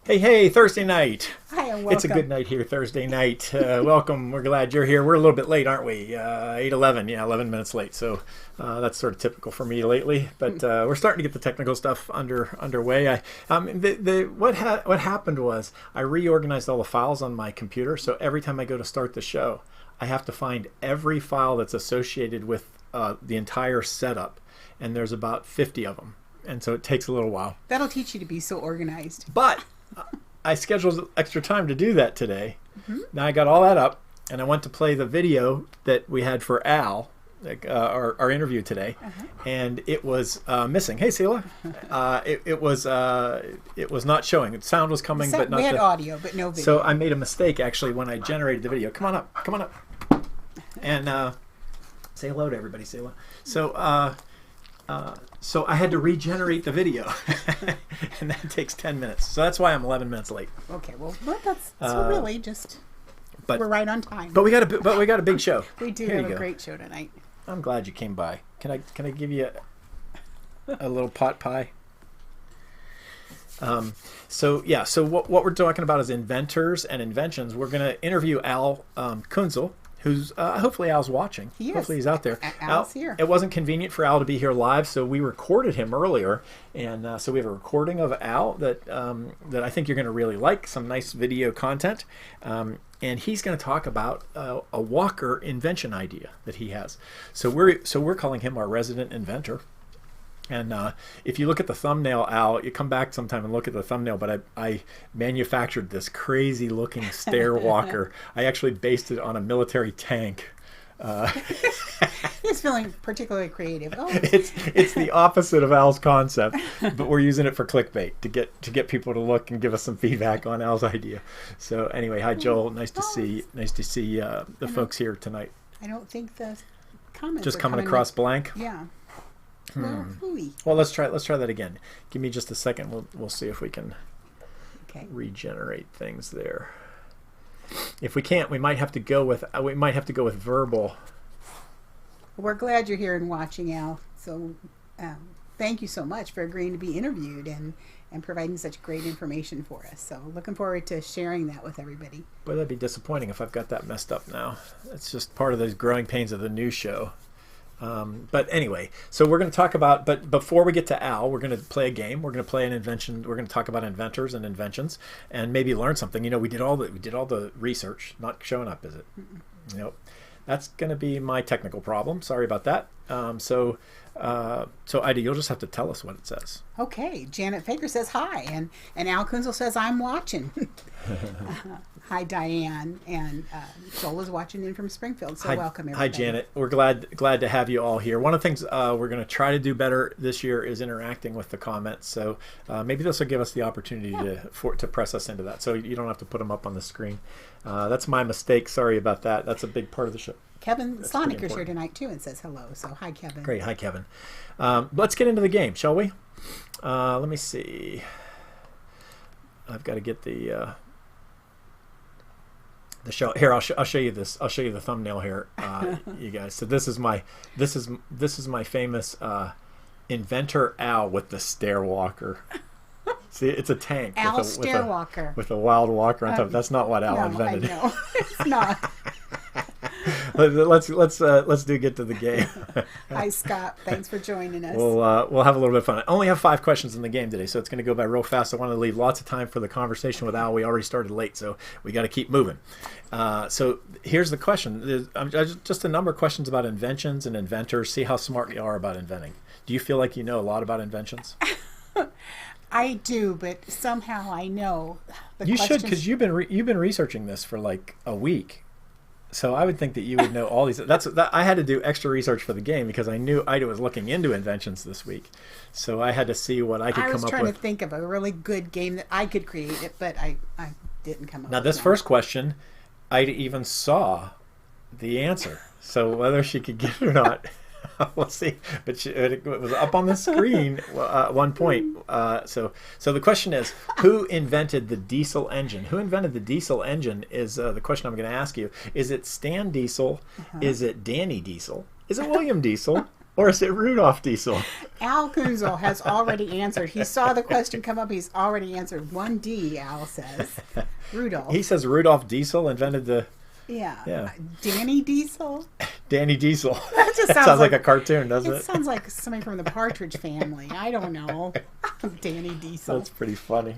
Hey, Thursday night. Hi, and welcome. It's a good night here, Thursday night. Welcome. We're glad you're here. We're a little bit late, aren't we? 8:11. Yeah, 11 minutes late. So that's sort of typical for me lately. But we're starting to get the technical stuff underway. What happened was I reorganized all the files on my computer. So every time I go to start the show, I have to find every file that's associated with the entire setup. And there's about 50 of them. And so it takes a little while. That'll teach you to be so organized. But I scheduled extra time to do that today. Now I got all that up, and I went to play the video that we had for Al, our interview today, and it was missing. Hey, Sela. It was not showing. The sound was coming, but not we had audio, but no video. So I made a mistake actually when I generated the video. Come on up, and say hello to everybody, Sela. So I had to regenerate the video, and that takes 10 minutes. So that's why I'm 11 minutes late. Okay, well that's really just we're right on time. But we got a big show. We do have a great show tonight. I'm glad you came by. Can I give you a little pot pie? So what we're talking about is inventors and inventions. We're going to interview Allan Kuenzel, who's hopefully Al's watching. He is. Hopefully he's out there. Al's here. It wasn't convenient for Al to be here live, so we recorded him earlier, and so we have a recording of Al that I think you're going to really like. Some nice video content, and he's going to talk about a walker invention idea that he has. So we're calling him our resident inventor. And if you look at the thumbnail, Al, you come back sometime and look at the thumbnail, but I manufactured this crazy looking stair walker. I actually based it on a military tank. He's feeling particularly creative. Oh. It's the opposite of Al's concept, but we're using it for clickbait to get people to look and give us some feedback on Al's idea. So anyway, hi Joel, nice to see the folks here tonight. I don't think the comments just are coming across blank. Yeah. Well, let's try that again. Give me just a second. We'll see if we can regenerate things there. If we can't, we might have to go with verbal. We're glad you're here and watching, Al. So thank you so much for agreeing to be interviewed and providing such great information for us. So looking forward to sharing that with everybody. Boy, that'd be disappointing if I've got that messed up now. It's just part of those growing pains of the news show. But anyway, so we're going to talk about, but before we get to Al, we're going to play a game. We're going to play an invention. We're going to talk about inventors and inventions and maybe learn something. You know, we did all the research, not showing up, is it? Nope. That's going to be my technical problem. Sorry about that. So Ida, you'll just have to tell us what it says. Okay. Janet Faker says hi, and Al Kuenzel says I'm watching. Hi, Diane, and Joel is watching in from Springfield. So welcome, everybody. Hi, Janet. We're glad to have you all here. One of the things we're going to try to do better this year is interacting with the comments. So maybe this will give us the opportunity to press us into that. So you don't have to put them up on the screen. That's my mistake. Sorry about that. That's a big part of the show. Kevin Slonick is here tonight too and says hello. So hi, Kevin. Great. Hi, Kevin. Let's get into the game, shall we? Let me see. I've got to get the show here. I'll show you this. I'll show you the thumbnail here, you guys. So this is my famous inventor Al with the stair walker. See, it's a tank. Al stair walker with a wild walker on top. That's not what Al invented. I know. It's not. Let's get to the game. Hi, Scott. Thanks for joining us. We'll have a little bit of fun. I only have 5 questions in the game today, so it's going to go by real fast. I want to leave lots of time for the conversation with Al. We already started late, so we got to keep moving. So here's the question. Just a number of questions about inventions and inventors. See how smart you are about inventing. Do you feel like you know a lot about inventions? I do, but somehow I know. You should, because you've been researching this for like a week. So I would think that you would know all these. I had to do extra research for the game because I knew Ida was looking into inventions this week. So I had to see what I could come up with. I was trying to think of a really good game that I could create it, but I didn't come up with it. Now this first question, Ida even saw the answer. So whether she could get it or not, we'll see. But it was up on the screen at one point. So the question is, who invented the diesel engine? Who invented the diesel engine is the question I'm going to ask you. Is it Stan Diesel? Is it Danny Diesel? Is it William Diesel? Or is it Rudolph Diesel? Al Kuenzel has already answered. He saw the question come up. He's already answered. 1D, Al says. Rudolph. He says Rudolph Diesel invented the... Yeah. Danny Diesel? Danny Diesel. That just sounds like a cartoon, doesn't it? It sounds like somebody from the Partridge Family. I don't know. Danny Diesel. That's pretty funny.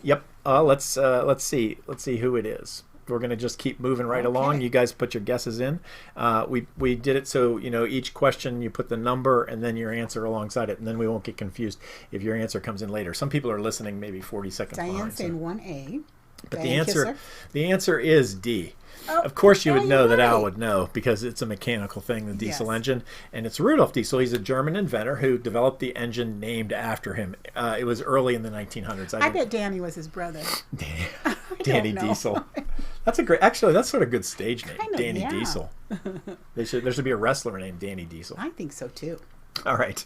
Yep. Let's see. Let's see who it is. We're going to just keep moving right along. You guys put your guesses in. We did it so, you know, each question you put the number and then your answer alongside it, and then we won't get confused if your answer comes in later. Some people are listening maybe 40 seconds behind. Diane's saying 1A. But the answer is D. Oh, of course you would know that Al would know because it's a mechanical thing, the diesel engine. And it's Rudolf Diesel. He's a German inventor who developed the engine named after him. It was early in the 1900s. I bet Danny was his brother. Danny Diesel. That's a great, actually, that's sort of a good stage name. Danny Diesel. There should be a wrestler named Danny Diesel. I think so too. All right.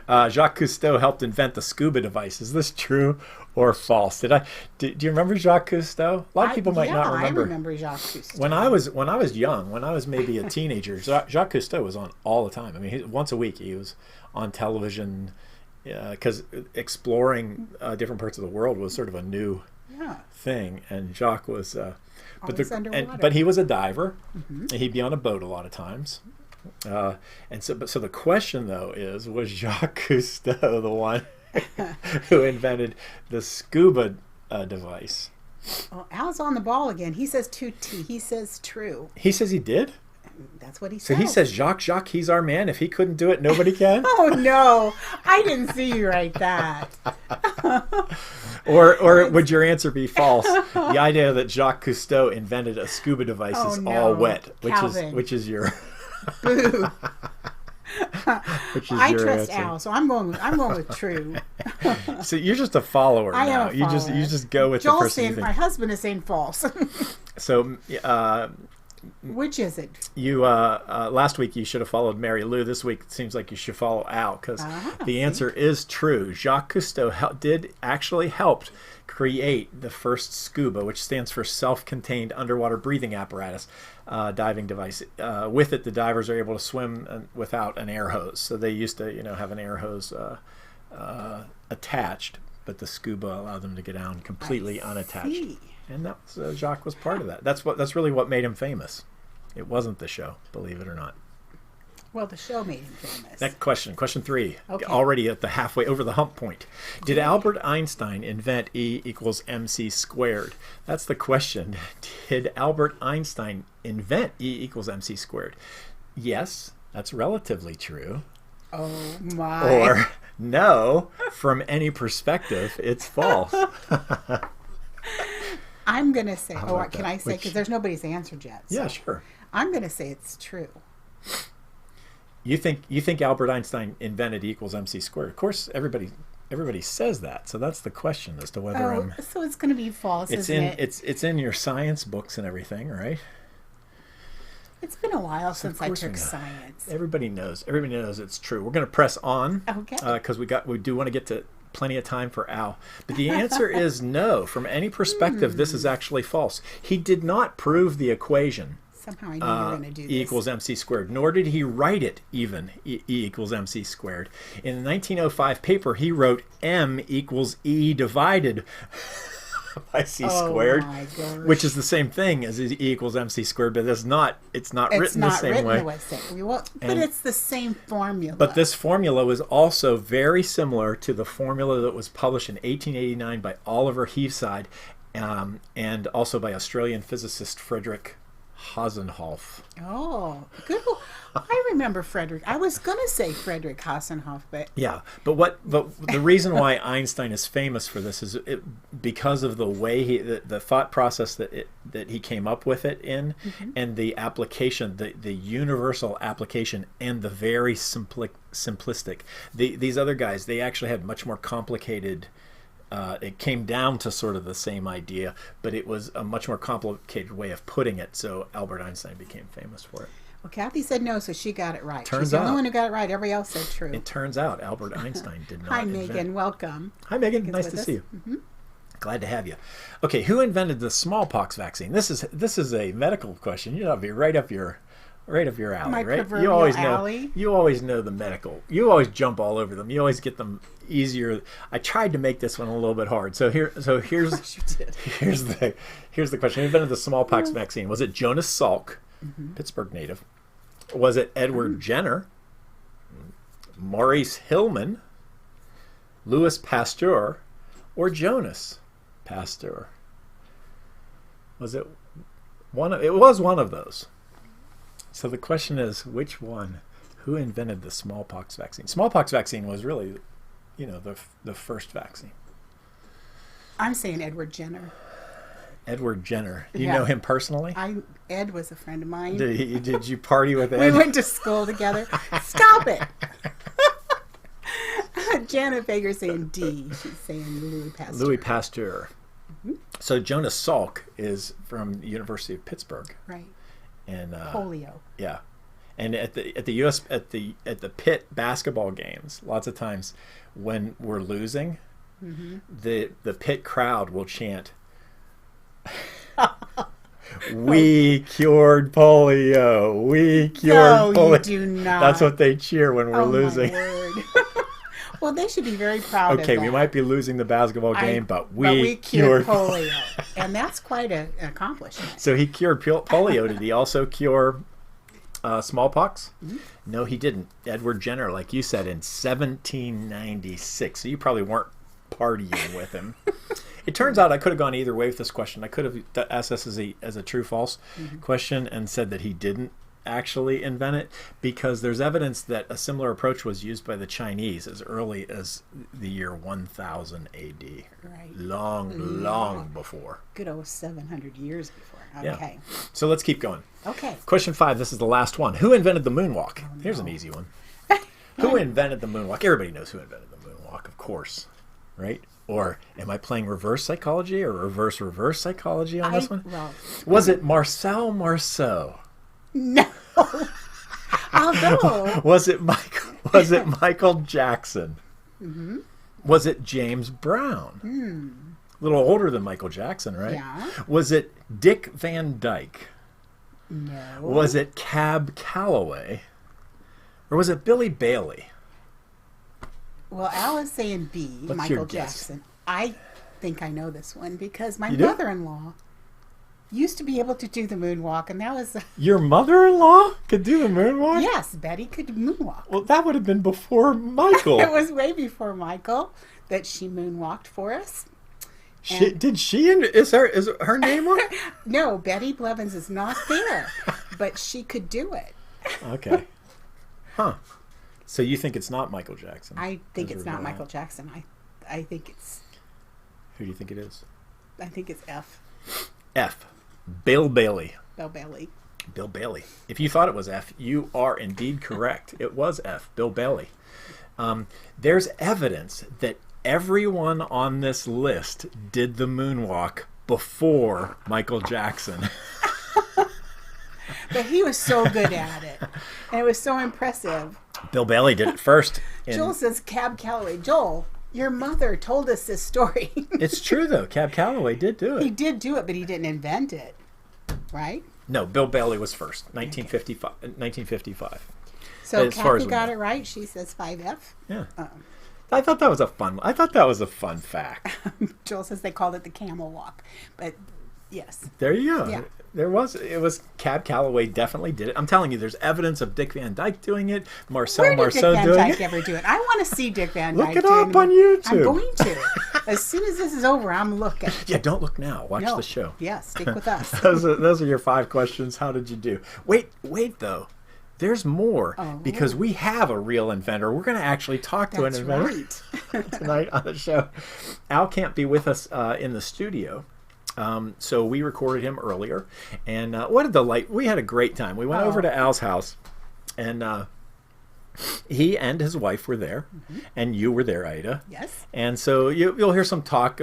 Jacques Cousteau helped invent the scuba device. Is this true or false? Do you remember Jacques Cousteau? A lot of people might not remember. I remember Jacques Cousteau. When I was young, when I was maybe a teenager, Jacques Cousteau was on all the time. I mean, once a week he was on television because exploring different parts of the world was sort of a new thing. And Jacques was, but he was a diver, and he'd be on a boat a lot of times. And so the question though is, was Jacques Cousteau the one who invented the scuba device? Well, Al's on the ball again. He says 2T. He says true. He says he did? That's what he says. So he says Jacques, he's our man. If he couldn't do it, nobody can? Oh no, I didn't see you write that. Or would your answer be false? The idea that Jacques Cousteau invented a scuba device is all wet, which is your... Boo. I trust answer. Al, so I'm going with true. So you're just a follower I now. am a follower. You just go with Joel's the person. Saying, my husband is saying false. So which is it? You last week you should have followed Mary Lou. This week it seems like you should follow Al because the answer is true. Jacques Cousteau did actually helped create the first SCUBA, which stands for self-contained underwater breathing apparatus, diving device. With it, the divers are able to swim without an air hose. So they used to, have an air hose attached, but the SCUBA allowed them to get down completely unattached. And that was, Jacques was part of that. That's really what made him famous. It wasn't the show, believe it or not. Well, the show made him famous. Next question 3. Okay. Already at the halfway over the hump point. Did Albert Einstein invent E equals mc squared? That's the question. Did Albert Einstein invent E equals mc squared? Yes, that's relatively true. Oh my. Or no, from any perspective, it's false. I'm going to say, can I say, because there's nobody's answered yet. So yeah, sure. I'm going to say it's true. You think Albert Einstein invented E equals mc squared? Of course, everybody says that. So that's the question as to whether so it's going to be false, isn't it? It's in your science books and everything, right? It's been a while since I took science. Everybody knows it's true. We're going to press on, okay? Because we do want to get to plenty of time for Al. But the answer is no. From any perspective, this is actually false. He did not prove the equation. Somehow I knew you were going to do this. E equals mc squared, nor did he write it even, E equals mc squared. In the 1905 paper, he wrote M equals E divided by c squared, which is the same thing as E equals mc squared, but it's not written the same way. But it's the same formula. But this formula was also very similar to the formula that was published in 1889 by Oliver Heaviside and also by Australian physicist Frederick Hasenhoff. Oh, good. I remember Frederick. I was going to say Frederick Hasenhoff, but yeah. But the reason why Einstein is famous for this is because of the way the thought process that he came up with it in, and the application, the universal application, and the very simplistic. These other guys, they actually had much more complicated. It came down to sort of the same idea, but it was a much more complicated way of putting it, so Albert Einstein became famous for it. Well, Kathy said no, so she got it right. She's the only one who got it right. Everybody else said true. It turns out Albert Einstein did not Hi, invent. Megan. Welcome. Hi, Megan. Nice to see you. Glad to have you. Okay, who invented the smallpox vaccine? This is a medical question. You ought to be right up your right up your alley, My right? proverbial You always alley. know. You always know the medical. You always jump all over them. You always get them easier. I tried to make this one a little bit hard. So here's Yes, you did. here's the question. Who invented the smallpox vaccine? Was it Jonas Salk, Pittsburgh native? Was it Edward Jenner, Maurice Hillman, Louis Pasteur, or Jonas Pasteur? Was it one of? It was one of those. So the question is, which one? Who invented the smallpox vaccine? Smallpox vaccine was really, the first vaccine. I'm saying Edward Jenner. Edward Jenner. Do you Yeah. know him personally? Ed was a friend of mine. Did you party with Ed? We went to school together. Stop it. Janet Baker's saying D. She's saying Louis Pasteur. Louis Pasteur. So Jonas Salk is from the University of Pittsburgh. Right. And Polio. yeah. And at the Pitt basketball games, lots of times when we're losing, the Pitt crowd will chant, "We cured polio. We cured polio." No, you do not. That's what they cheer when we're losing. My word. Well, they should be very proud of Okay, that. we might be losing the basketball game, but we cured polio. And that's quite an accomplishment. So he cured polio. Did he also cure smallpox? No, he didn't. Edward Jenner, like you said, in 1796. So you probably weren't partying with him. It turns out I could have gone either way with this question. I could have asked this as a true-false question and said that he didn't actually invent it, because there's evidence that a similar approach was used by the Chinese as early as the year 1000 AD. Right. Long before. Good old 700 years before. Yeah. Okay. So let's keep going. Okay. Question 5. This is the last one. Who invented the moonwalk? Here's an easy one. Who invented the moonwalk? Everybody knows who invented the moonwalk, of course, right? Or am I playing reverse psychology or reverse psychology on this one? Well, Was it Marcel Marceau? no. Although. Was it Michael Jackson? Was it James Brown? A little older than Michael Jackson, right? Yeah. Was it Dick Van Dyke? No. Was it Cab Calloway? Or was it Billy Bailey? Well, Al is saying B, What's your Michael guess? Jackson. I think I know this one because my You do? mother-in-law used to be able to do the moonwalk, and that was Your mother-in-law could do the moonwalk? yes, Betty could moonwalk. Well, that would have been before Michael. It was way before Michael that she moonwalked for us. Is her name on it? No, Betty Blevins is not there, but she could do it. Okay. Huh. So you think it's not Michael Jackson? I think As it's we're not going Michael on. Jackson. I think it's Who do you think it is? F. F. Bill Bailey. Bill Bailey. Bill Bailey. If you thought it was F, you are indeed correct. It was F. Bill Bailey. There's evidence that everyone on this list did the moonwalk before Michael Jackson. But he was so good at it. And it was so impressive. Bill Bailey did it first. Joel says Cab Calloway. Joel, your mother told us this story. It's true, though. Cab Calloway did do He it. did do it, but he didn't invent it. Right? No, Bill Bailey was first. 1955. So As far as Kathy we got know. it right. She says 5F. Yeah. I thought that was a fun fact. Joel says they called it the camel walk. But yes. There you go. Yeah. It was Cab Calloway definitely did it. I'm telling you, there's evidence of Dick Van Dyke doing it, Marcel Where did Marceau Dick Van doing Dyke it. ever do it? I want to see Dick Van Look Dyke it doing up on YouTube. I'm going to. As soon as this is over, I'm looking. Yeah, don't look now. Watch No. the show. Yeah, stick with us. Those are your 5 questions. How did you do? Wait though. There's more because we have a real inventor. We're going to actually talk to an That's inventor right. tonight on the show. Al can't be with us in the studio. So we recorded him earlier, and what a delight. We had a great time. We went over to Al's house, and he and his wife were there, and you were there, Ida. Yes. And so you'll hear some talk.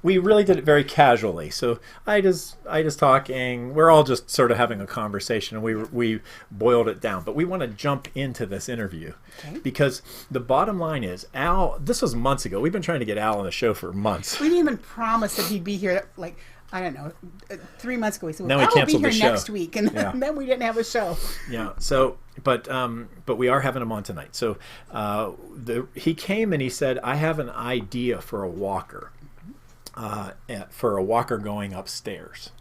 We really did it very casually. So Ida's talking. We're all just sort of having a conversation, and we boiled it down. But we want to jump into this interview because the bottom line is Al. This was months ago. We've been trying to get Al on the show for months. We didn't even promise that he'd be here like I don't know, 3 months ago. We said, Then we well, Al will be canceled here the show. next week. And Yeah. then we didn't have a show. Yeah. So, but we are having him on tonight. So, he came and he said, I have an idea for a walker, going upstairs.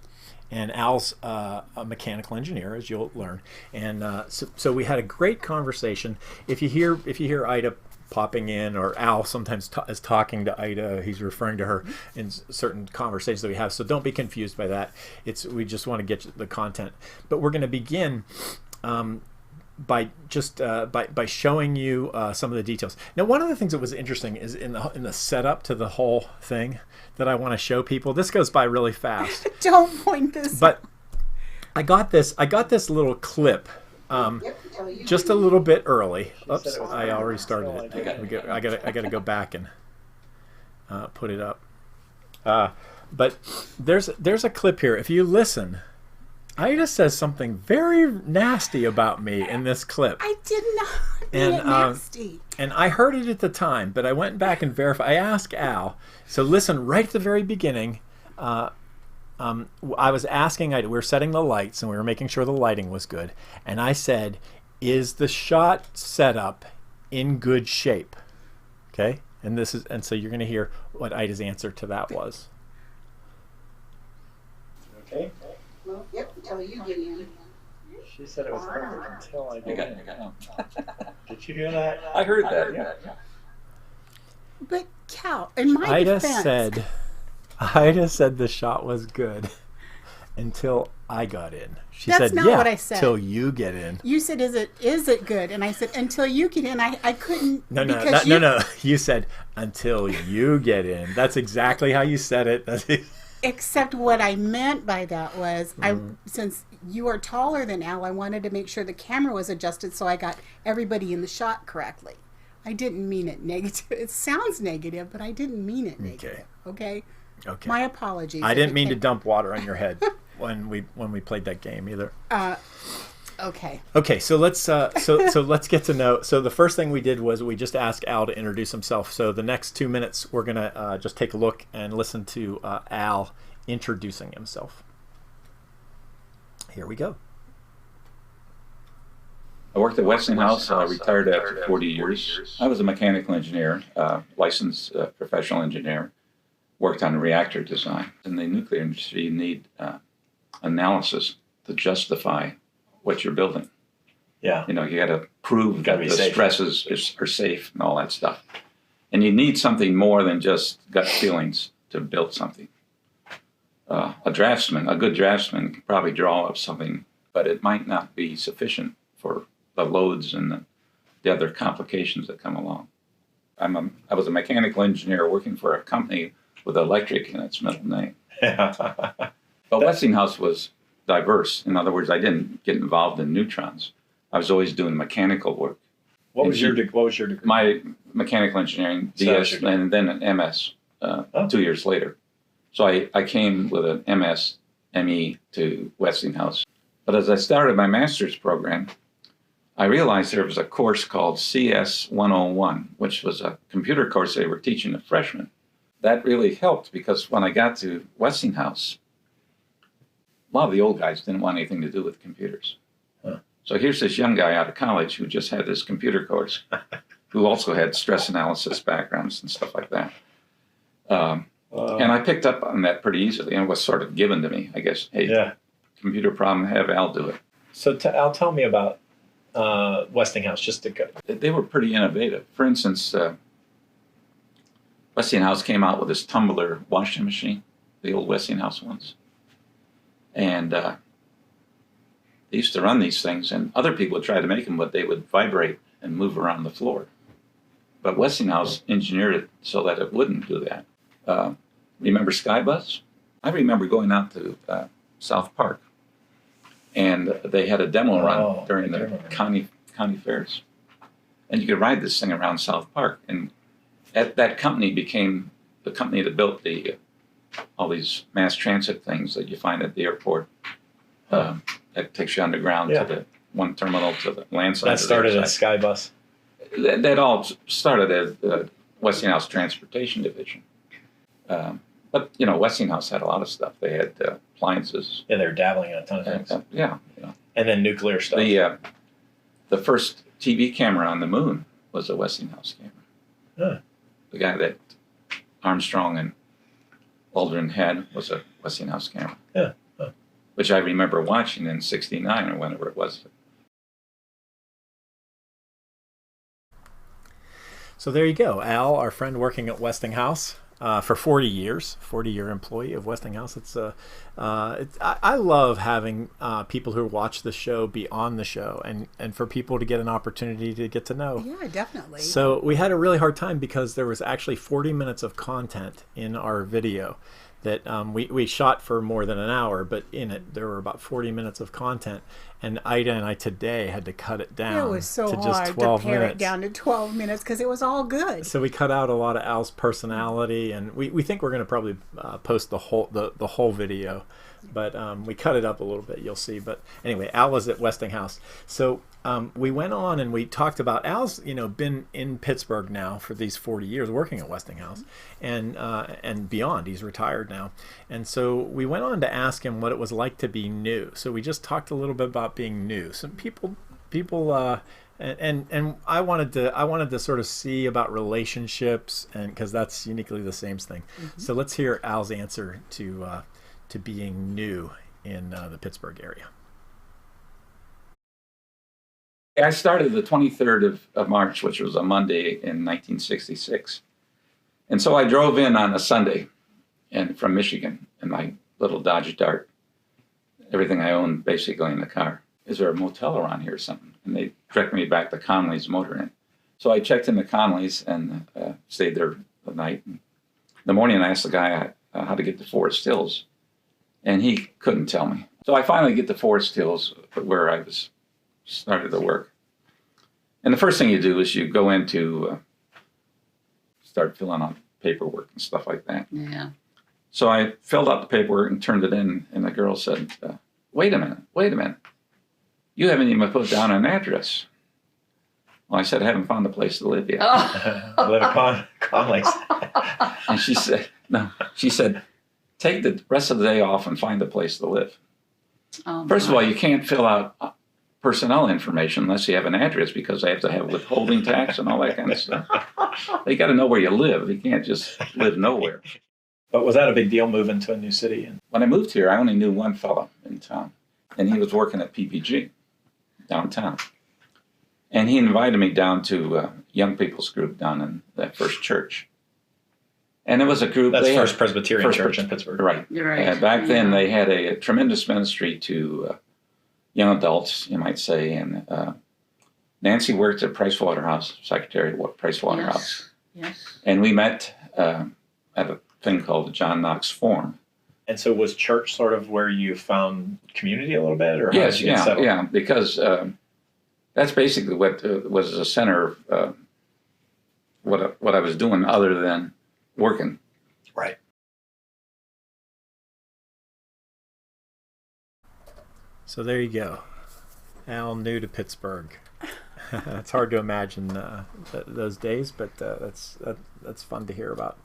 And Al's a mechanical engineer, as you'll learn. And so we had a great conversation. If you hear Ida popping in, or Al sometimes is talking to Ida, he's referring to her in certain conversations that we have. So don't be confused by that. We just want to get the content. But we're going to begin by showing you some of the details. Now, one of the things that was interesting is in the setup to the whole thing that I want to show people. This goes by really fast. Don't point this. But I got this little clip just a little bit early. Oops, I already started it. I got to go back and put it up. But there's a clip here. If you listen, Ida says something very nasty about me in this clip. I did not mean it nasty. And I heard it at the time, but I went back and verified. I asked Al. So listen, right at the very beginning, I was asking Ida, we were setting the lights and we were making sure the lighting was good. And I said, is the shot setup in good shape? Okay? And so you're going to hear what Ida's answer to that was. Okay. Well, yep, until you get in. She said it was perfect until I got in. Did you hear that? I heard that, yeah. But Cal, in my Ida defense, said the shot was good until I got in. She That's said, not yeah, what I said. Till you get in. You said, is it good? And I said, until you get in. I couldn't. No. You said, until you get in. That's exactly how you said it. Except what I meant by that was, since you are taller than Al, I wanted to make sure the camera was adjusted so I got everybody in the shot correctly. I didn't mean it negative. It sounds negative, but I didn't mean it negative. Okay. My apologies. I didn't mean to dump water on your head when we played that game either. Okay. Okay, so let's let's get to know. So the first thing we did was we just asked Al to introduce himself. So the next 2 minutes we're gonna just take a look and listen to Al introducing himself. Here we go. I worked at Westinghouse, retired after 40 years. I was a mechanical engineer, licensed professional engineer, worked on reactor design. In the nuclear industry, you need analysis to justify what you're building. Yeah. You got to prove that the stresses are safe and all that stuff. And you need something more than just gut feelings to build something. A good draftsman can probably draw up something, but it might not be sufficient for the loads and the other complications that come along. I was a mechanical engineer working for a company with electric in its middle name. But Westinghouse was diverse. In other words, I didn't get involved in neutrons. I was always doing mechanical work. What was your degree? My mechanical engineering, DS, and then an MS 2 years later. So I came with an MS, ME to Westinghouse. But as I started my master's program, I realized there was a course called CS 101, which was a computer course they were teaching to freshmen. That really helped because when I got to Westinghouse, a lot of the old guys didn't want anything to do with computers. So here's this young guy out of college who just had this computer course, who also had stress analysis backgrounds and stuff like that. And I picked up on that pretty easily, and it was sort of given to me. I guess, hey, computer problem, have Al do it. So Al, tell me about Westinghouse, just to go. They were pretty innovative. For instance, Westinghouse came out with this tumbler washing machine, the old Westinghouse ones. And they used to run these things, and other people would try to make them, but they would vibrate and move around the floor. But Westinghouse engineered it so that it wouldn't do that. Remember Skybus? I remember going out to South Park, and they had a demo run during the county fairs. And you could ride this thing around South Park. And that company became the company that built all these mass transit things that you find at the airport. That takes you underground to the one terminal to the land side. That started at Skybus. That all started as the Westinghouse Transportation Division. But, you know, Westinghouse had a lot of stuff. They had appliances. Yeah, they're dabbling in a ton of things. Yeah. You know. And then nuclear stuff. The first TV camera on the moon was a Westinghouse camera. Huh. The guy that Armstrong and Aldrin had was a Westinghouse camera. Yeah. Huh. Which I remember watching in '69 or whenever it was. So there you go. Al, our friend working at Westinghouse for 40 years, 40-year employee of Westinghouse. I love having people who watch the show be on the show and for people to get an opportunity to get to know. Yeah, definitely. So we had a really hard time because there was actually 40 minutes of content in our video that we shot for more than an hour, but in it there were about 40 minutes of content, and Ida and I today had to cut it down. It was so to hard just 12 to pare minutes. it down to 12 minutes because it was all good. So we cut out a lot of Al's personality, and we think we're going to probably post the whole video, but we cut it up a little bit. You'll see. But anyway, Al was at Westinghouse, so we went on and we talked about Al's been in Pittsburgh now for these 40 years working at Westinghouse, and beyond. He's retired now, and so we went on to ask him what it was like to be new. So we just talked a little bit about being new. Some people and I wanted to sort of see about relationships, and because that's uniquely the same thing. Mm-hmm. So let's hear Al's answer to being new in the Pittsburgh area. I started the 23rd of March, which was a Monday in 1966. And so I drove in on a Sunday and from Michigan in my little Dodge Dart. Everything I owned basically in the car. Is there a motel around here or something? And they directed me back to Conley's Motor Inn. So I checked into Conley's and stayed there the night. In the morning, I asked the guy how to get to Forest Hills, and he couldn't tell me. So I finally get to Forest Hills, where I started to work. And the first thing you do is you go into start filling out paperwork and stuff like that. Yeah. So I filled out the paperwork and turned it in, and the girl said, wait a minute. You haven't even put down an address. Well, I said, I haven't found a place to live yet. Oh. Live at Conley's. And she said, no. She said, take the rest of the day off and find a place to live. Oh, First of all, you can't fill out personnel information unless you have an address, because they have to have withholding tax and all that kind of stuff. They got to know where you live. You can't just live nowhere. But was that a big deal moving to a new city? When I moved here, I only knew one fellow in town, and he was working at PPG downtown. And he invited me down to a young people's group down in that First Church. And it was a group. That's First Presbyterian Church in Pittsburgh. Right. You're right. Back then, they had a tremendous ministry to young adults, you might say. And Nancy worked at Pricewaterhouse, Secretary at Pricewaterhouse. Yes. And we met at a thing called the John Knox Forum. And so was church sort of where you found community a little bit? Or how Yes, did you get settled? yeah, because that's basically what was the center of what I was doing other than working. Right. So there you go. Al, new to Pittsburgh. It's hard to imagine those days, but that's fun to hear about.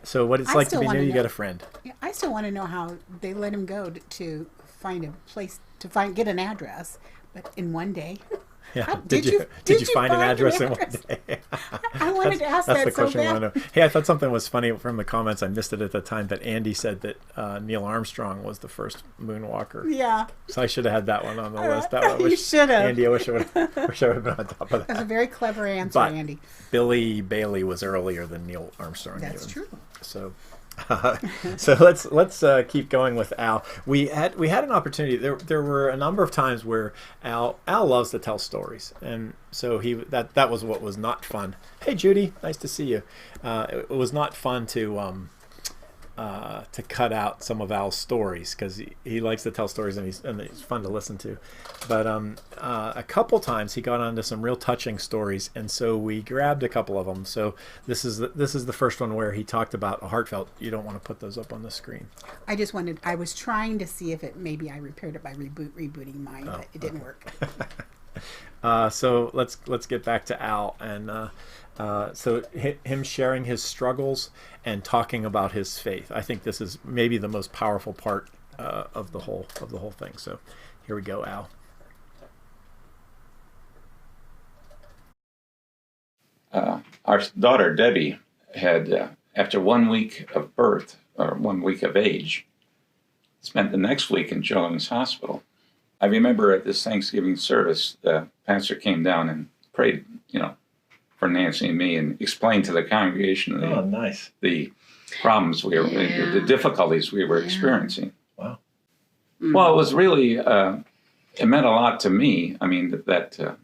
So what it's like to be new, you got a friend. Yeah, I still want to know how they let him go to find a place to get an address, but in one day. Yeah. Did you find an address in one day? I wanted to ask that's that the so question bad. we want to know. Hey, I thought something was funny from the comments. I missed it at the time, but Andy said that Neil Armstrong was the first moonwalker. Yeah. So I should have had that one on the list. You should have. Andy, I wish I would have been on top of that. That's a very clever answer, But Andy. Billy Bailey was earlier than Neil Armstrong. That's even. true. So, so let's keep going with Al. We had an opportunity. There were a number of times where Al loves to tell stories, and so that was what was not fun. Hey Judy, nice to see you. It was not fun to cut out some of Al's stories because he likes to tell stories and it's fun to listen to. But a couple times he got onto some real touching stories, and so we grabbed a couple of them. So this is the first one where he talked about a heartfelt. You don't want to put those up on the screen. I was trying to see if maybe I repaired it by rebooting mine, but it didn't work. So let's get back to Al, and so him sharing his struggles and talking about his faith. I think this is maybe the most powerful part of the whole thing. So here we go, Al. Our daughter Debbie had, after 1 week of birth or 1 week of age, spent the next week in Children's Hospital. I remember at this Thanksgiving service, the pastor came down and prayed, for Nancy and me, and explained to the congregation the problems the difficulties we were experiencing. Wow. Well, it was really, it meant a lot to me. I mean, that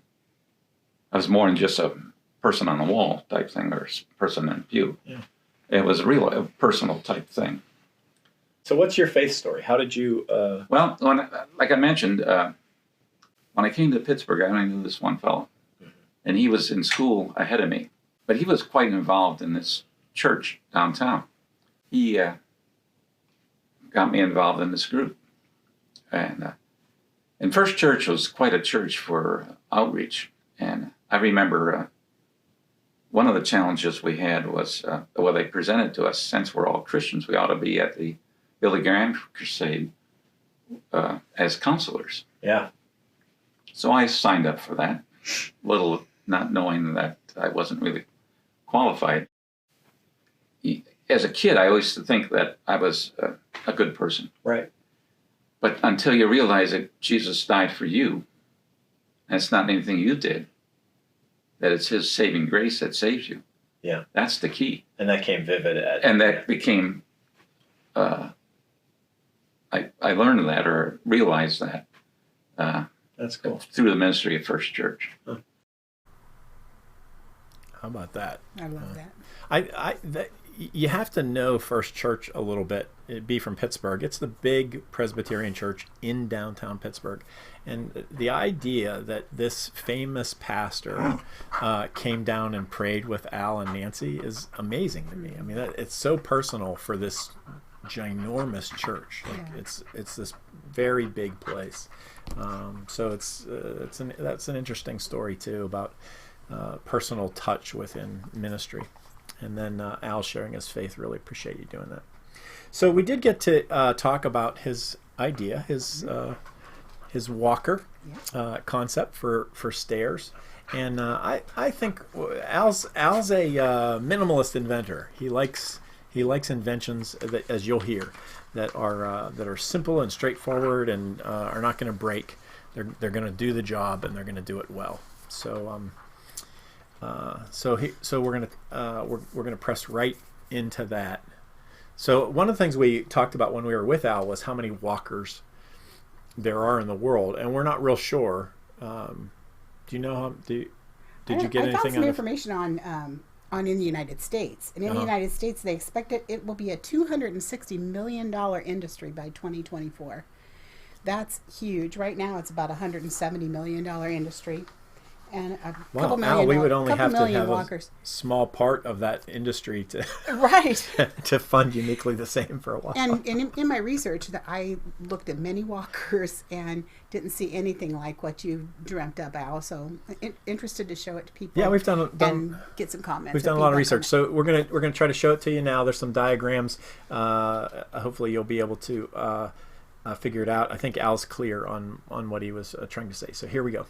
I was more than just a person on the wall type thing, or person in the pew. Yeah. It was a personal type thing. So what's your faith story? How did you... Well, like I mentioned, when I came to Pittsburgh, I only knew this one fellow. And he was in school ahead of me. But he was quite involved in this church downtown. He got me involved in this group. And First Church was quite a church for outreach. And I remember one of the challenges we had was, they presented to us, since we're all Christians, we ought to be at the Billy Graham Crusade as counselors. Yeah. So I signed up for that, little not knowing that I wasn't really qualified. As a kid, I always used to think that I was a good person. Right. But until you realize that Jesus died for you, and it's not anything you did, that it's his saving grace that saves you. Yeah. That's the key. And that came vivid. And that became... I learned that, or realized that. That's cool. Through the ministry of First Church. Huh. How about that? I love that. You have to know First Church a little bit. It'd be from Pittsburgh. It's the big Presbyterian church in downtown Pittsburgh. And the idea that this famous pastor came down and prayed with Al and Nancy is amazing to me. I mean, it's so personal for this ginormous church. It's this very big place. So that's an interesting story too, about personal touch within ministry. And then Al sharing his faith. Really appreciate you doing that. So we did get to talk about his idea, his walker concept for stairs. And I think Al's a minimalist inventor. He likes inventions that, as you'll hear, that are simple and straightforward and are not going to break. They're going to do the job, and they're going to do it well. So we're gonna press right into that. So one of the things we talked about when we were with Al was how many walkers there are in the world, and we're not real sure. Do you know how? Did you get anything? I found some information on in the United States, and in the United States they expect it will be a $260 million industry by 2024. That's huge. Right now it's about a $170 million industry. And a couple million, Al, we would only have to have walkers. A small part of that industry to right to fund uniquely the same for a while. And in my research, that I looked at many walkers and didn't see anything like what you dreamt up, Al. So interested to show it to people. Yeah, we've done and get some comments. We've done a lot of research, so we're gonna try to show it to you now. There's some diagrams. Hopefully, you'll be able to figure it out. I think Al's clear on what he was trying to say. So here we go.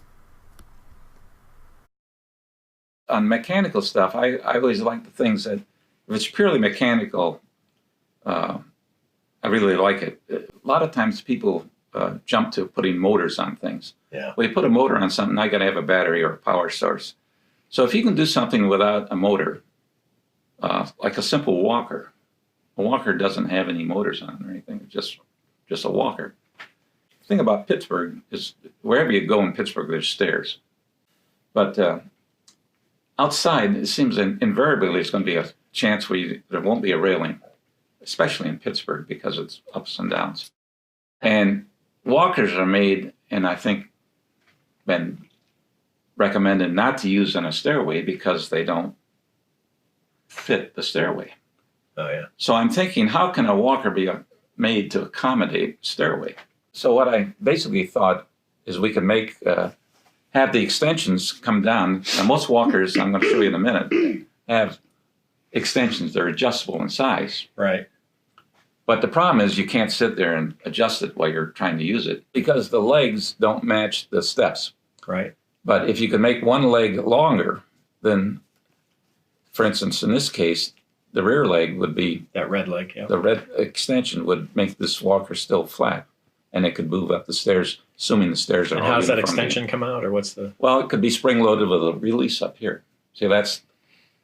On mechanical stuff, I always like the things that, if it's purely mechanical, I really like it. A lot of times people jump to putting motors on things. Yeah. When you put a motor on something, I got to have a battery or a power source. So if you can do something without a motor, like a simple walker, a walker doesn't have any motors on or anything. It's just a walker. The thing about Pittsburgh is wherever you go in Pittsburgh, there's stairs. But outside, it seems invariably there's going to be a chance where there won't be a railing, especially in Pittsburgh because it's ups and downs. And walkers are made, and I think been recommended not to use in a stairway because they don't fit the stairway. Oh, yeah. So I'm thinking, how can a walker be made to accommodate stairway? So what I basically thought is we could make have the extensions come down. And most walkers, I'm going to show you in a minute, have extensions that are adjustable in size. Right. But the problem is you can't sit there and adjust it while you're trying to use it because the legs don't match the steps. Right. But if you could make one leg longer, then, for instance, in this case, the rear leg would be, That red leg, yeah. the red extension would make this walker still flat, and it could move up the stairs, assuming the stairs are And all how does that uniform. extension come out, or what's the... Well, it could be spring-loaded with a release up here. See, that's,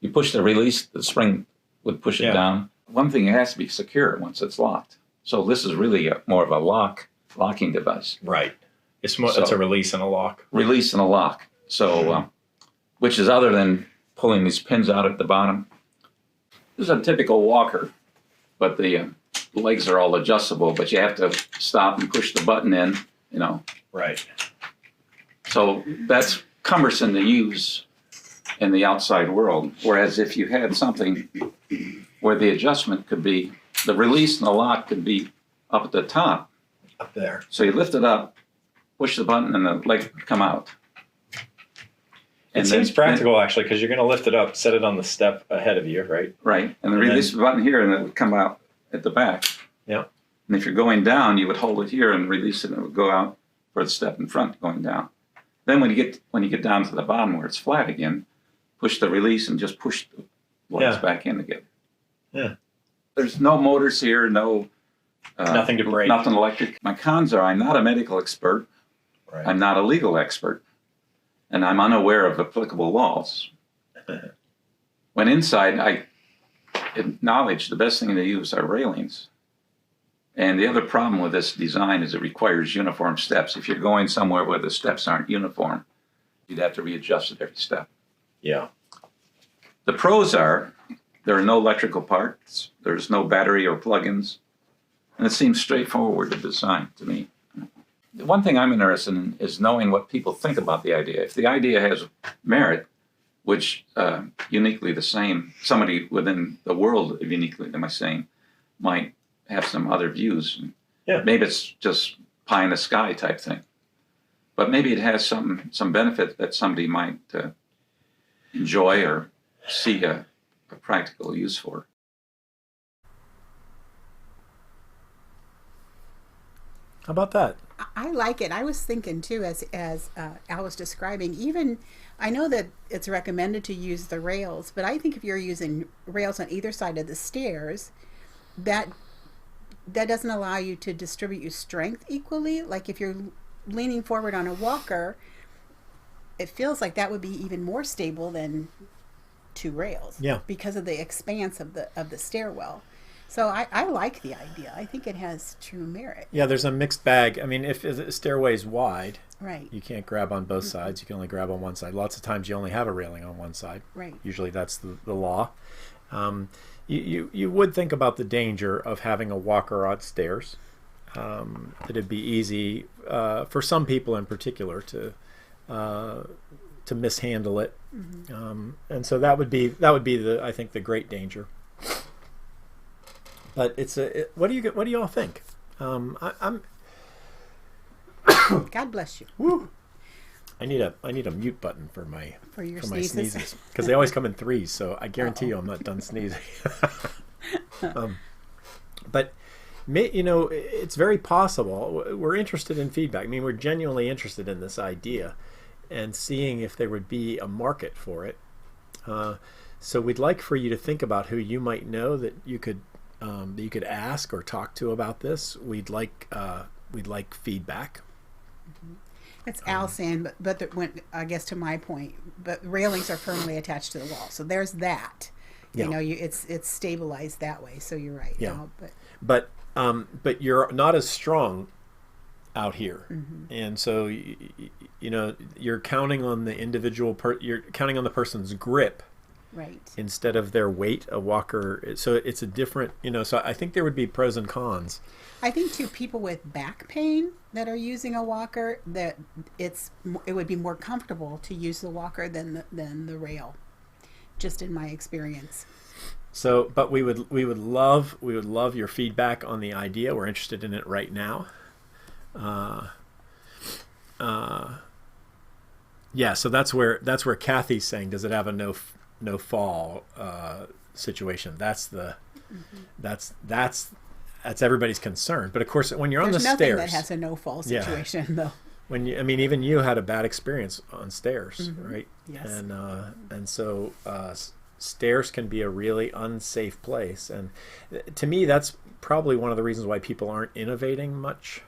you push the release, the spring would push it Yeah. down. One thing, it has to be secure once it's locked. So this is really more of a locking device. Right. It's more, So- it's a release and a lock. Release and a lock. So, which is other than pulling these pins out at the bottom. This is a typical walker, but the legs are all adjustable, but you have to stop and push the button in, you know. Right. So that's cumbersome to use in the outside world. Whereas if you had something where the adjustment could be, the release and the lock could be up at the top. Up there. So you lift it up, push the button, and the leg would come out. It seems practical, actually, because you're going to lift it up, set it on the step ahead of you, right? Right, and then And release the button here, and it would come out at the back. Yeah. And if you're going down, you would hold it here and release it, and it would go out for the step in front going down. Then when you get down to the bottom where it's flat again, push the release and just push the legs Yeah. back in again. Yeah. There's no motors here, no Nothing to break. nothing electric. My cons are I'm not a medical expert, Right. I'm not a legal expert, and I'm unaware of applicable laws. When inside, I acknowledge the best thing to use are railings. And the other problem with this design is it requires uniform steps. If you're going somewhere where the steps aren't uniform, you'd have to readjust at every step. Yeah. The pros are there are no electrical parts, there's no battery or plugins, and it seems straightforward to design to me. The one thing I'm interested in is knowing what people think about the idea. If the idea has merit, which uniquely the same, somebody within the world of uniquely the same might have some other views. Yeah. Maybe it's just pie in the sky type thing. But maybe it has some benefit that somebody might enjoy or see a practical use for. How about that? I like it. I was thinking too, as Al was describing, even I know that it's recommended to use the rails, but I think if you're using rails on either side of the stairs, that doesn't allow you to distribute your strength equally. Like if you're leaning forward on a walker, it feels like that would be even more stable than two rails. Yeah. Because of the expanse of the stairwell. So I like the idea. I think it has true merit. Yeah, there's a mixed bag. I mean, if the stairway is wide, Right. you can't grab on both sides. You can only grab on one side. Lots of times you only have a railing on one side. Right. Usually that's the law. You would think about the danger of having a walker on stairs. It'd be easy for some people in particular to mishandle it, and so that would be I think the great danger. But what do you all think? I'm God bless you. woo. I need a mute button for my your my sneezes. sneezes because they always come in threes. So I guarantee you I'm not done sneezing. But it's very possible. We're interested in feedback. I mean, we're genuinely interested in this idea and seeing if there would be a market for it. So we'd like for you to think about who you might know that you could ask or talk to about this. We'd like feedback. It's Al saying, but I guess to my point, but railings are firmly attached to the wall, so there's that. Yeah. It's stabilized that way. So you're right. Yeah. But But you're not as strong out here, and so you're counting on the individual. You're counting on the person's grip. right. Instead of their weight. A walker, so it's a different, so I think there would be pros and cons. I think too, people with back pain that are using a walker, that it would be more comfortable to use the walker than the rail, just in my experience. So, but we would love your feedback on the idea. We're interested in it right now. Yeah, so that's where Kathy's saying, does it have a no fall situation? That's everybody's concern. But of course, when you're on the There's stairs, nothing that has a no fall situation, though. when you, I mean, even you had a bad experience on stairs, right? Yes. And so stairs can be a really unsafe place, and to me, that's probably one of the reasons why people aren't innovating much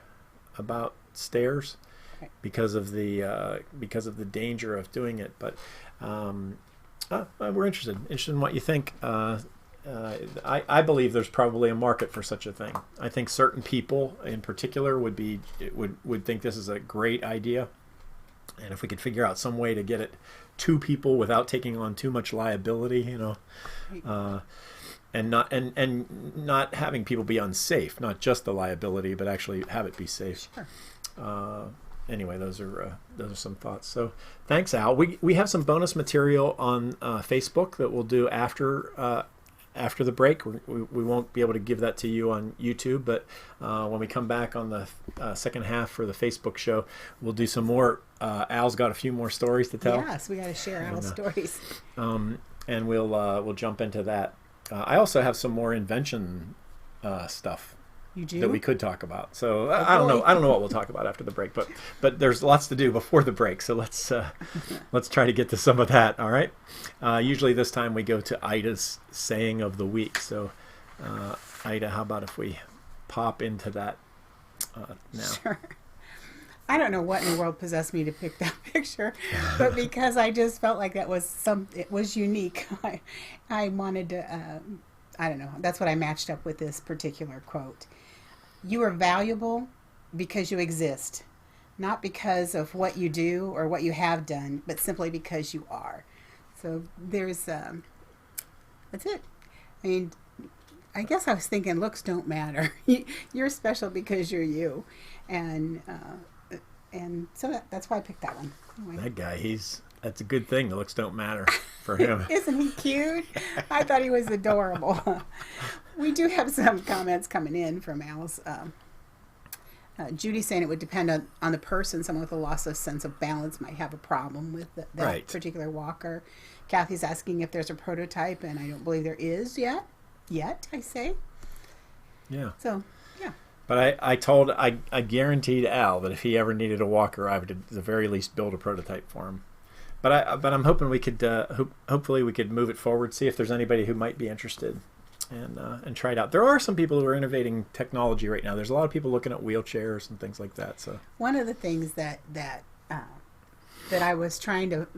about stairs, Right. because of the danger of doing it. But we're interested in what you think. I believe there's probably a market for such a thing. I think certain people in particular would think this is a great idea, and if we could figure out some way to get it to people without taking on too much liability, and not having people be unsafe, not just the liability, but actually have it be safe. Sure. Anyway, those are some thoughts. So thanks, Al. We have some bonus material on Facebook that we'll do after the break. We won't be able to give that to you on YouTube, but when we come back on the second half for the Facebook show, we'll do some more. Al's got a few more stories to tell. Yes, we got to share Al's stories. And we'll jump into that. I also have some more invention stuff You do? that we could talk about. So I don't know what we'll talk about after the break, but there's lots to do before the break. So let's try to get to some of that. All right. Usually this time we go to Ida's saying of the week. So Ida, how about if we pop into that now? Sure. I don't know what in the world possessed me to pick that picture, but because I just felt like it was unique. I wanted to, I don't know, that's what I matched up with this particular quote. You are valuable because you exist, not because of what you do or what you have done, but simply because you are. So there's, that's it. I mean, I guess I was thinking looks don't matter. You're special because you're you. And so that's why I picked that one. Anyway. That guy, that's a good thing. The looks don't matter for him. Isn't he cute? I thought he was adorable. We do have some comments coming in from Al's. Judy saying it would depend on the person. Someone with a loss of sense of balance might have a problem with that Right. particular walker. Kathy's asking if there's a prototype, and I don't believe there is yet. I say. Yeah. So, yeah. But I guaranteed Al that if he ever needed a walker, I would at the very least build a prototype for him. But I'm hoping we could hopefully we could move it forward, see if there's anybody who might be interested, and try it out. There are some people who are innovating technology right now. There's a lot of people looking at wheelchairs and things like that. So one of the things that I was trying to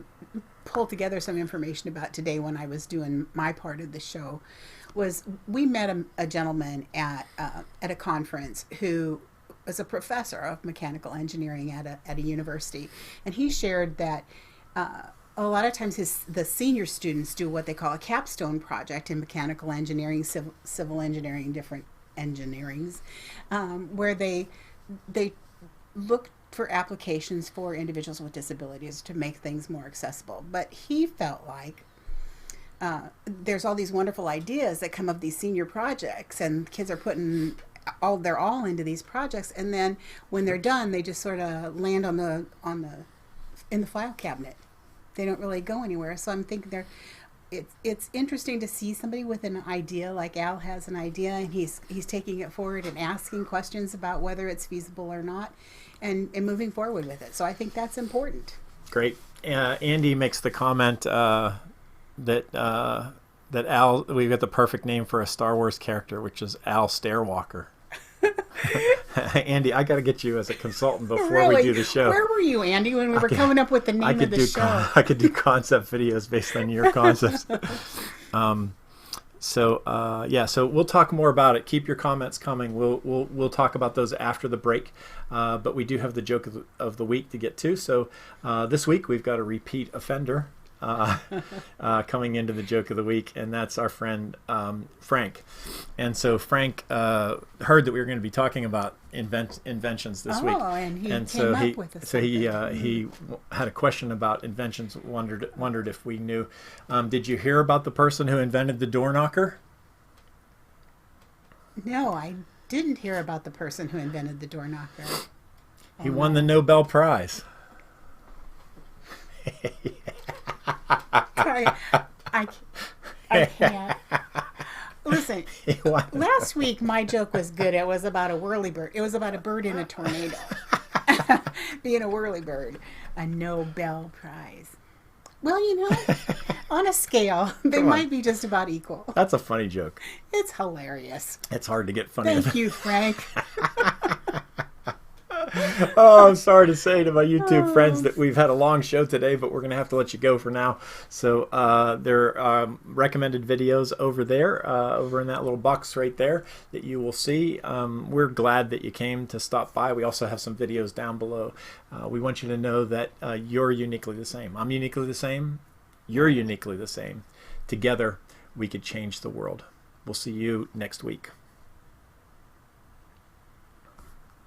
pull together some information about today when I was doing my part of the show was we met a gentleman at a conference who was a professor of mechanical engineering at a university, and he shared that a lot of times the senior students do what they call a capstone project in mechanical engineering, civil engineering, different engineerings, where they look for applications for individuals with disabilities to make things more accessible. But he felt like there's all these wonderful ideas that come of these senior projects, and kids are putting their all into these projects, and then when they're done, they just sort of land in the file cabinet. They don't really go anywhere. So I'm thinking it's interesting to see somebody with an idea, like Al has an idea, and he's taking it forward and asking questions about whether it's feasible or not, and moving forward with it. So I think that's important. great. Andy makes the comment that Al, we've got the perfect name for a Star Wars character, which is Al Stairwalker. Andy, I got to get you as a consultant before Really? we do the show. Where were you, Andy, when we were coming up with the name of the show? I could do concept videos based on your concepts. So we'll talk more about it. Keep your comments coming. We'll talk about those after the break. But we do have the joke of the week to get to. So this week we've got a repeat offender coming into the joke of the week, and that's our friend Frank. And so Frank heard that we were going to be talking about inventions this week, and he came so up with a he had a question about inventions. Wondered if we knew. Did you hear about the person who invented the door knocker? No, I didn't hear about the person who invented the door knocker. He won the Nobel Prize. I can't. Listen, last week my joke was good. It was about a whirlybird. It was about a bird in a tornado. Being a whirlybird. A Nobel Prize. Well, you know, on a scale, they might be just about equal. That's a funny joke. It's hilarious. It's hard to get funny. Thank you, Frank. Oh, I'm sorry to say to my YouTube friends that we've had a long show today, but we're going to have to let you go for now. So there are recommended videos over there, over in that little box right there that you will see. We're glad that you came to stop by. We also have some videos down below. We want you to know that you're uniquely the same. I'm uniquely the same. You're uniquely the same. Together, we could change the world. We'll see you next week.